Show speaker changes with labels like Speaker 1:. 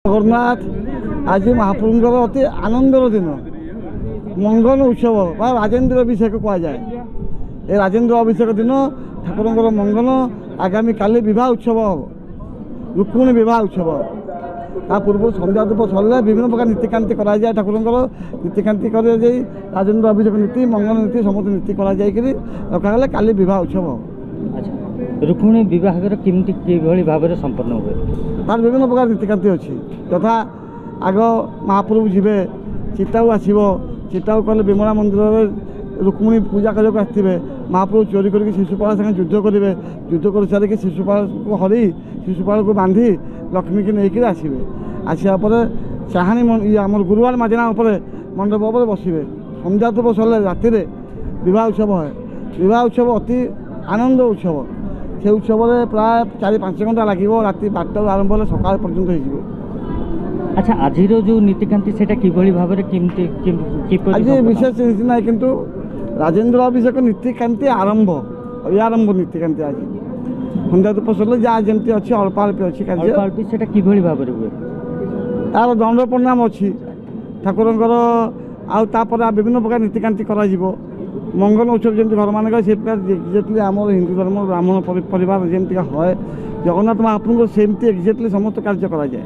Speaker 1: ଜଗନ୍ନାଥ ଆଜି ମହାପ୍ରଭୁଙ୍କର ଅତି ଆନନ୍ଦର ଦିନ, ମଙ୍ଗନ ଉତ୍ସବ ବା ରାଜେନ୍ଦ୍ର ଅଭିଷେକ କୁହାଯାଏ। ଏ ରାଜେନ୍ଦ୍ର ଅଭିଷେକ ଦିନ ଠାକୁରଙ୍କର ମଙ୍ଗନ, ଆଗାମୀ କାଲି ବିବାହ ଉତ୍ସବ ହେବ, ରୁକ୍ମିଣୀ ବିବାହ ଉତ୍ସବ। ତା ପୂର୍ବରୁ ସନ୍ଧ୍ୟା ଧୂପ ସରିଲେ ବିଭିନ୍ନ ପ୍ରକାର ନୀତିକାନ୍ତି କରାଯାଏ। ଠାକୁରଙ୍କର ନୀତିକାନ୍ତି କରାଯାଇ ରାଜେନ୍ଦ୍ର ଅଭିଷେକ ନୀତି, ମଙ୍ଗନ ନୀତି ସମସ୍ତ ନୀତି କରାଯାଇକରି ରଖାଗଲେ କାଲି ବିବାହ ଉତ୍ସବ ହେବ।
Speaker 2: ଆଚ୍ଛା, ରୁକ୍ମିଣୀ ବିବାହର କେମିତି କିଭଳି ଭାବରେ ସମ୍ପନ୍ନ ହୁଏ?
Speaker 1: ତାର ବିଭିନ୍ନ ପ୍ରକାର ନୀତିକାନ୍ତି ଅଛି। ଯଥା ଆଗ ମହାପ୍ରଭୁ ଯିବେ, ଚିତାଉ ଆସିବ, ଚିତାଉ କଲେ ବିମଳା ମନ୍ଦିରରେ ରୁକ୍ମିଣୀ ପୂଜା କରିବାକୁ ଆସିଥିବେ। ମହାପ୍ରଭୁ ଚୋରି କରିକି ଶିଶୁପାଳ ସାଙ୍ଗେ ଯୁଦ୍ଧ କରିବେ, ଯୁଦ୍ଧ କରିସାରିକି ଶିଶୁପାଳକୁ ହରି ଶିଶୁପାଳକୁ ବାନ୍ଧି ଲକ୍ଷ୍ମୀକି ନେଇକରି ଆସିବେ। ଆସିବା ପରେ ଚାହାଣୀ ଆମର ଗୁରୁବାର ମାଜଣା ଉପରେ ମଣ୍ଡପ ଉପରେ ବସିବେ। ସନ୍ଧ୍ୟା ଧୂପ ସରିଲେ ରାତିରେ ବିବାହ ଉତ୍ସବ ହୁଏ। ବିବାହ ଉତ୍ସବ ଅତି ଆନନ୍ଦ ଉତ୍ସବ। ସେ ଉତ୍ସବରେ ପ୍ରାୟ 4-5 ଘଣ୍ଟା ଲାଗିବ। ରାତି 12ଟାରୁ ଆରମ୍ଭ ହେଲେ ସକାଳ ପର୍ଯ୍ୟନ୍ତ ହେଇଯିବ।
Speaker 2: ଆଚ୍ଛା, ଆଜିର ଯେଉଁ ନୀତିକାନ୍ତି ସେଇଟା କିଭଳି ଭାବରେ କେମିତି
Speaker 1: ଆଜି ବିଶେଷ ନୀତି ନାହିଁ, କିନ୍ତୁ ରାଜେନ୍ଦ୍ର ଅଭିଷେକ ନୀତିକାନ୍ତି ଆରମ୍ଭ ନୀତିକାନ୍ତି ଆଜି ସନ୍ଧ୍ୟା ଧୂପ ସରିଲେ ଯାହା ଯେମିତି ଅଛି ଅଳ୍ପ ଅଳ୍ପ ଅଛି କାର୍ଯ୍ୟ।
Speaker 2: ସେଇଟା କିଭଳି ଭାବରେ ହୁଏ?
Speaker 1: ତାର ଦଣ୍ଡ ପ୍ରଣାମ ଅଛି ଠାକୁରଙ୍କର। ଆଉ ତାପରେ ବିଭିନ୍ନ ପ୍ରକାର ନୀତିକାନ୍ତି କରାଯିବ। ମଙ୍ଗନ ଉତ୍ସବ ଯେମିତି ଘରମାନଙ୍କରେ ସେ ପ୍ରକାର ଏକ୍ଜାକ୍ଟଲି ଆମର ହିନ୍ଦୁ ଧର୍ମ ବ୍ରାହ୍ମଣ ପରିବାର ଯେମିତିକା ହୁଏ, ଜଗନ୍ନାଥ ମହାପ୍ରଭୁଙ୍କର ସେମିତି ଏକ୍ଜାକ୍ଟଲି ସମସ୍ତ କାର୍ଯ୍ୟ କରାଯାଏ।